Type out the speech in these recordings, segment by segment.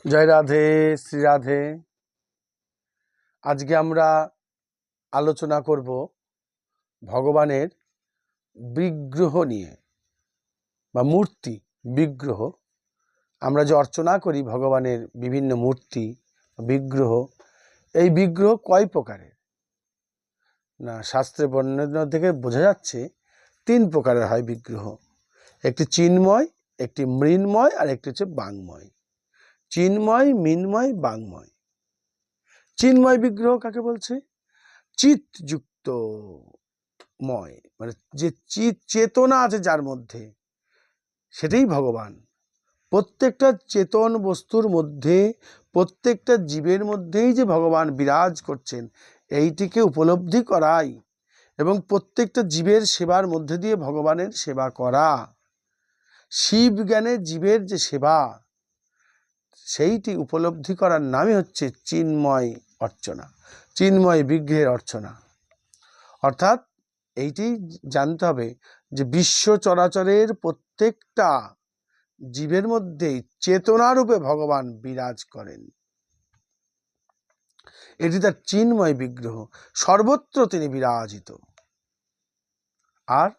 জয় রাধে, শ্রী রাধে। আজকে আমরা আলোচনা করব ভগবানের বিগ্রহ নিয়ে বা মূর্তি। বিগ্রহ, আমরা যে অর্চনা করি ভগবানের বিভিন্ন মূর্তি বিগ্রহ, এই বিগ্রহ কয় প্রকারের? না, শাস্ত্রে বর্ণনা থেকে বোঝা যাচ্ছে 3 প্রকারের হয় বিগ্রহ। একটি চিন্ময়, একটি মৃন্ময়, আর একটি হচ্ছে বাংময়। চিন্ময়, মৃন্ময়, বাংময়। চিন্ময় বিগ্রহ কাকে বলছে? চিৎযুক্ত ময়, মানে যে চিৎ চেতনা আছে যার মধ্যে, সেটাই ভগবান। প্রত্যেকটা চেতন বস্তুর মধ্যে, প্রত্যেকটা জীবের মধ্যেই যে ভগবান বিরাজ করছেন, এইটিকে উপলব্ধি করাই এবং প্রত্যেকটা জীবের সেবার মধ্যে দিয়ে ভগবানের সেবা করা, শিব জ্ঞানে জীবের যে সেবা, সেইটি উপলব্ধি করার নামই হচ্ছে চিন্ময় অর্চনা, চিন্ময় বিগ্রহের অর্চনা। অর্থাৎ এইটি জানতে হবে যে বিশ্ব চরাচরের প্রত্যেকটা জীবের মধ্যেই চেতনারূপে ভগবান বিরাজ করেন। এটি তার চিন্ময় বিগ্রহ, সর্বত্র তিনি বিরাজিত। আর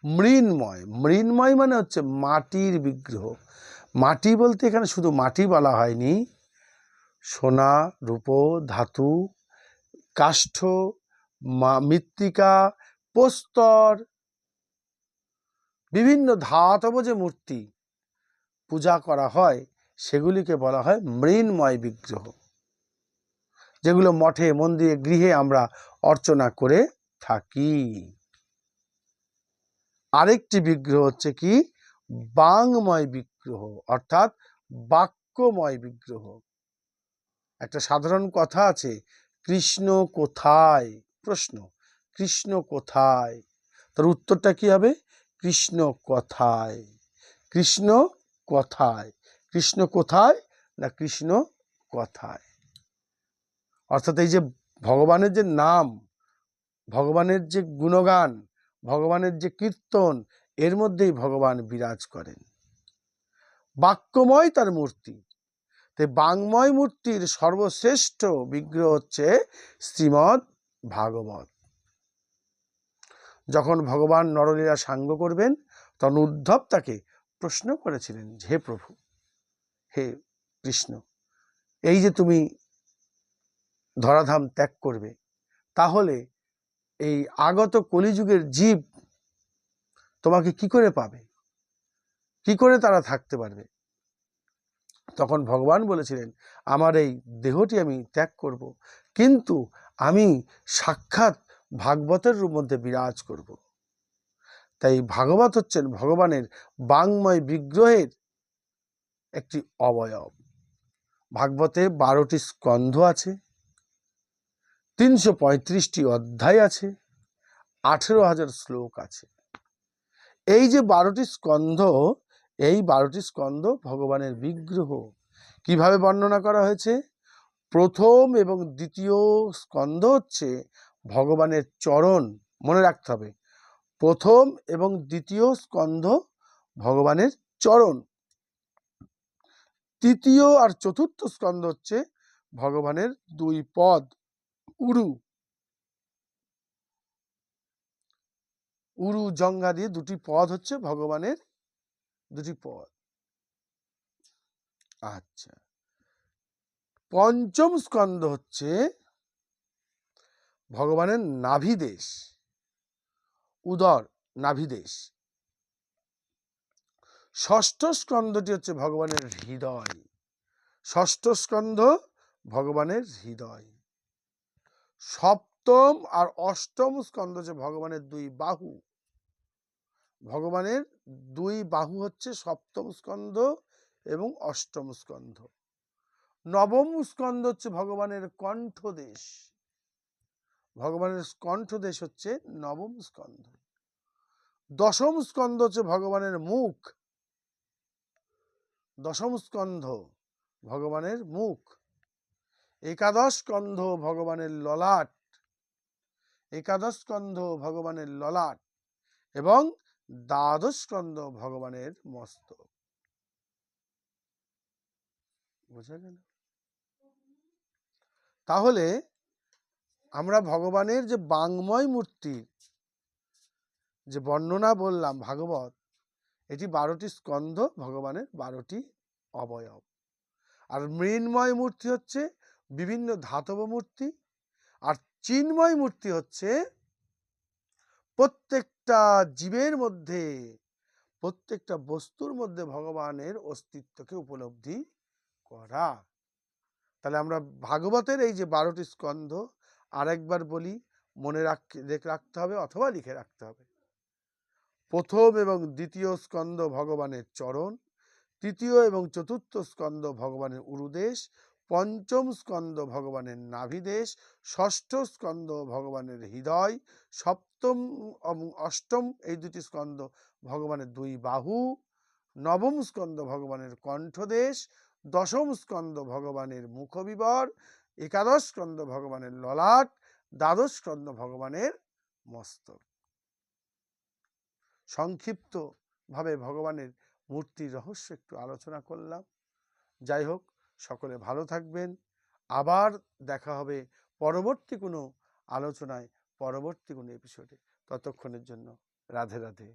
মৃন্ময়, মৃন্ময় মানে হচ্ছে মাটির বিগ্রহ। মাটি বলতে এখানে শুধু মাটি বলা হয়নি, সোনা, রূপো, ধাতু, কাষ্ঠ, মৃত্তিকা, প্রস্তর, বিভিন্ন ধাতব যে মূর্তি পূজা করা হয় সেগুলিকে বলা হয় মৃন্ময় বিগ্রহ, যেগুলো মঠে, মন্দিরে, গৃহে আমরা অর্চনা করে থাকি। আরেকটি বিগ্রহ হচ্ছে কি? বাংময় বিগ্রহ, অর্থাৎ বাক্যময় বিগ্রহ। একটা সাধারণ কথা আছে, কৃষ্ণ কোথায়? প্রশ্ন, কৃষ্ণ কোথায়? তার উত্তরটা কি হবে? কৃষ্ণ কথায়। কৃষ্ণ কথায়। কৃষ্ণ কোথায়? না, কৃষ্ণ কথায়। অর্থাৎ এই যে ভগবানের যে নাম, ভগবানের যে গুণগান, ভগবানের যে কীর্তন, এর মধ্যেই ভগবান বিরাজ করেন। বাক্যময় তার মূর্তি। তাই বাংময় মূর্তির সর্বশ্রেষ্ঠ বিগ্রহ হচ্ছে শ্রীমদ্ ভাগবত। যখন ভগবান নরলীলা সাঙ্গ করবেন, তখন উদ্ধব তাকে প্রশ্ন করেছিলেন, হে প্রভু, হে কৃষ্ণ, এই যে তুমি ধরাধাম ত্যাগ করবে, তাহলে এই আগত কলিযুগের জীব তোমাকে কি করে পাবে? কি করে তারা থাকতে পারবে? তখন ভগবান বলেছিলেন, আমার এই দেহটি আমি ত্যাগ করব, কিন্তু আমি সাক্ষাৎ ভাগবতের মধ্যে বিরাজ করব। তাই ভাগবত হচ্ছেন ভগবানের বাংময় বিগ্রহের একটি অবয়ব। ভাগবতে 12টি স্কন্ধ আছে, 335টি অধ্যায় আছে, 18,000 শ্লোক আছে। এই যে 12টি স্কন্ধ, এই 12টি স্কন্ধ ভগবানের বিগ্রহ। কিভাবে বর্ণনা করা হয়েছে? প্রথম এবং দ্বিতীয় স্কন্ধ হচ্ছে ভগবানের চরণ, মনে রাখতে হবে, প্রথম এবং দ্বিতীয় স্কন্ধ ভগবানের চরণ। তৃতীয় আর চতুর্থ স্কন্ধ হচ্ছে ভগবানের 2 পদ, উরু, উরু জঙ্ঘা দিয়ে 2টি পদ হচ্ছে ভগবানের 2টি পদ। আচ্ছা, পঞ্চম স্কন্ধ হচ্ছে ভগবানের নাভিদেশ, উদর, নাভিদেশ। ষষ্ঠ স্কন্ধটি হচ্ছে ভগবানের হৃদয়। ষষ্ঠ স্কন্ধ ভগবানের হৃদয়। সপ্তম আর অষ্টম স্কন্ধ হচ্ছে ভগবানের 2 বাহু। ভগবানের 2 বাহু হচ্ছে সপ্তম স্কন্ধ এবং অষ্টম স্কন্ধ। নবম স্কন্ধ হচ্ছে ভগবানের কণ্ঠদেশ। ভগবানের কণ্ঠদেশ হচ্ছে নবম স্কন্ধ। দশম স্কন্ধ হচ্ছে ভগবানের মুখ। দশম স্কন্ধ ভগবানের মুখ। একাদশ স্কন্ধ ভগবানের ললাট। একাদশ স্কন্ধ ভগবানের ললাট এবং দ্বাদশ স্কন্ধ ভগবানের মস্তক। বোঝা গেল? তাহলে আমরা ভগবানের যে বাংময় মূর্তির যে বর্ণনা বললাম ভাগবত, এটি 12টি স্কন্ধ, ভগবানের 12টি অবয়ব। আর মৃন্ময় মূর্তি হচ্ছে বিভিন্ন ধাতব মূর্তি, আর চিন্ময় মূর্তি হচ্ছে প্রত্যেকটা জীবের মধ্যে, প্রত্যেকটা বস্তুর মধ্যে ভগবানের অস্তিত্বকে উপলব্ধি করা। তাহলে আমরা ভাগবতের এই যে 12টি স্কন্ধ আরেকবার বলি, মনে রাখতে হবে অথবা লিখে রাখতে হবে। প্রথম এবং দ্বিতীয় স্কন্ধ ভগবানের চরণ, তৃতীয় এবং চতুর্থ স্কন্ধ ভগবানের উরুদেশ, পঞ্চম স্কন্ধ ভগবানের নাভিদেশ, ষষ্ঠ স্কন্ধ ভগবানের হৃদয়, সপ্তম এবং অষ্টম এই দুটি স্কন্ধ ভগবানের দুই বাহু, নবম স্কন্ধ ভগবানের কণ্ঠদেশ, দশম স্কন্ধ ভগবানের মুখবিবর, একাদশ স্কন্ধ ভগবানের ললাট, দ্বাদশ স্কন্ধ ভগবানের মস্তক। সংক্ষিপ্ত ভাবে ভগবানের মূর্তির রহস্য একটু আলোচনা করলাম। যাই হোক, সকলে ভালো থাকবেন। আবার দেখা হবে পরবর্তী কোনো আলোচনায়, পরবর্তী কোনো এপিসোডে। ততক্ষণের জন্য রাধে রাধে।